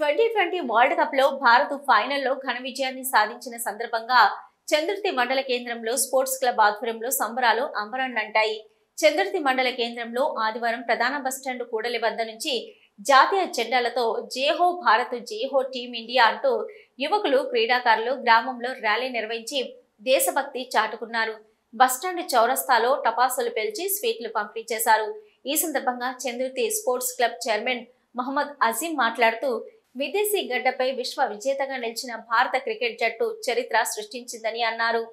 2020 world cup లో భారత్ ఫైనల్లో ఘన విజయాన్ని సాధించిన సందర్భంగా చంద్రుతి మండల కేంద్రంలో స్పోర్ట్స్ క్లబ్ ఆధ్వర్యంలో సంబరాలు అంబరాన్నంటాయి. చంద్రుతి మండల కేంద్రంలో ఆదివారం ప్రధాన బస్టాండ్ కూడలి వద్ద నుంచి జాతీయ జెండాలతో జేహో భారత్ జేహో టీమ్ ఇండియా అంటూ యువకులు క్రీడాకారులు గ్రామంలో ర్యాలీ నిర్వహించి దేశభక్తి చాటుకున్నారు. బస్టాండ్ చౌరస్తాలో టపాసులు పేల్చి స్వీట్లు పంపిణీ చేశారు. ఈ సందర్భంగా Chandruthi sports club chairman Mohammed Azeem మాట్లాడుతూ విదేశీ గడ్డపై విశ్వ విజేతగా నిలిచిన భారత క్రికెట్ జట్టు చరిత్ర సృష్టించిందని అన్నారు.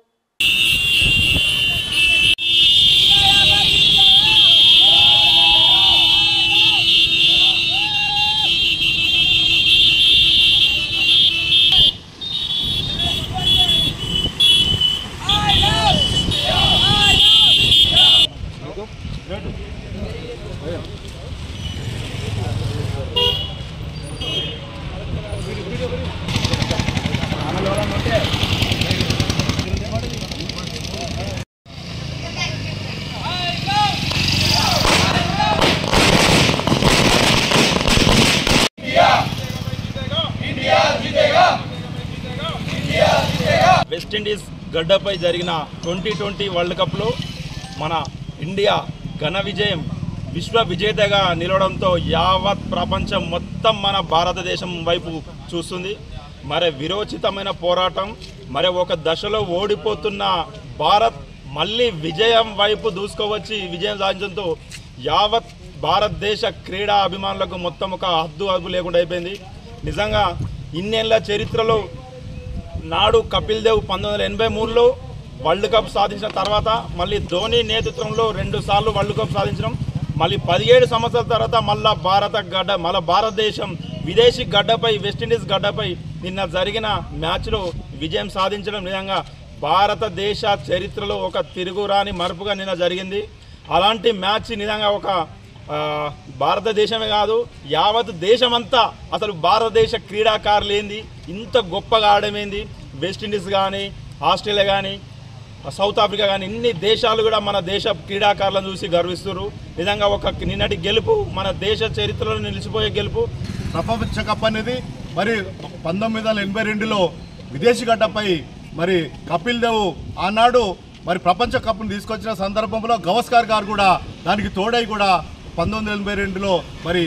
వెస్ట్ ఇండీస్ గడ్డపై జరిగిన 2020 వరల్డ్ కప్లో మన ఇండియా ఘన విజయం విశ్వ విజేతగా నిలవడంతో యావత్ ప్రపంచం మొత్తం మన భారతదేశం వైపు చూస్తుంది. మరి విరోచితమైన పోరాటం, మరి ఒక దశలో ఓడిపోతున్న భారత్ మళ్ళీ విజయం వైపు దూసుకోవచ్చి విజయం సాధించడంతో యావత్ భారతదేశ క్రీడా అభిమానులకు మొత్తం ఒక హద్దు లేకుండా అయిపోయింది. నిజంగా ఇన్నేళ్ల చరిత్రలో నాడు కపిల్ దేవ్ 1983లో వరల్డ్ కప్ సాధించిన తర్వాత మళ్ళీ ధోని నేతృత్వంలో 2 సార్లు వరల్డ్ కప్ సాధించడం, మళ్ళీ 17 సంవత్సరాల తర్వాత మళ్ళీ భారతదేశం విదేశీ గడ్డపై వెస్టిండీస్ గడ్డపై నిన్న జరిగిన మ్యాచ్లో విజయం సాధించడం నిజంగా భారతదేశ చరిత్రలో ఒక తిరుగురాని మరుపుగా నిన్న జరిగింది. అలాంటి మ్యాచ్ నిజంగా ఒక భారతదేశమే కాదు యావత్ దేశమంతా అసలు భారతదేశ క్రీడాకారులు ఏంది, ఇంత గొప్పగా ఆడమేంది, వెస్టిండీస్ కానీ ఆస్ట్రేలియా కానీ సౌత్ ఆఫ్రికా కానీ ఇన్ని దేశాలు కూడా మన దేశ క్రీడాకారులను చూసి గర్విస్తున్నారు. నిజంగా ఒక నిన్నటి గెలుపు మన దేశ చరిత్రలో నిలిచిపోయే గెలుపు. ప్రపంచ కప్ అనేది మరి 1982లో విదేశీ గడ్డపై మరి కపిల్ దేవ్ ఆనాడు మరి ప్రపంచ కప్ను తీసుకొచ్చిన సందర్భంలో గవస్కర్ గారు కూడా దానికి తోడై కూడా 1982లో మరి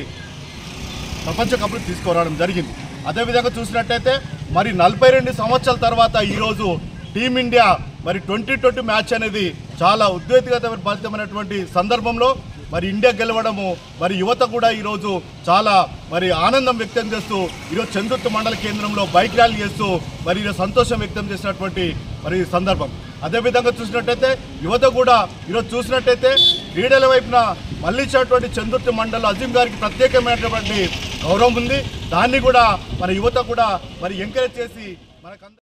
ప్రపంచ కప్ను తీసుకురావడం జరిగింది. అదేవిధంగా చూసినట్టయితే మరి 42 సంవత్సరాల తర్వాత ఈరోజు టీమిండియా మరి 2020 మ్యాచ్ అనేది చాలా ఉద్వేగభరితమైనటువంటి సందర్భంలో మరి ఇండియా గెలవడము, మరి యువత కూడా ఈరోజు చాలా మరి ఆనందం వ్యక్తం చేస్తూ ఈరోజు చంద్రుతి మండల కేంద్రంలో బైక్ ర్యాలీ చేస్తూ మరి ఈరోజు సంతోషం వ్యక్తం చేసినటువంటి మరి సందర్భం. అదేవిధంగా చూసినట్టయితే యువత కూడా ఈరోజు చూసినట్టయితే క్రీడల వైపున మళ్ళించినటువంటి చంద్రుతి మండల అజీం గారికి ప్రత్యేకమైనటువంటి గౌరవం ఉంది. దాన్ని కూడా మన యువత కూడా మరి ఎంకరేజ్ చేసి మనకు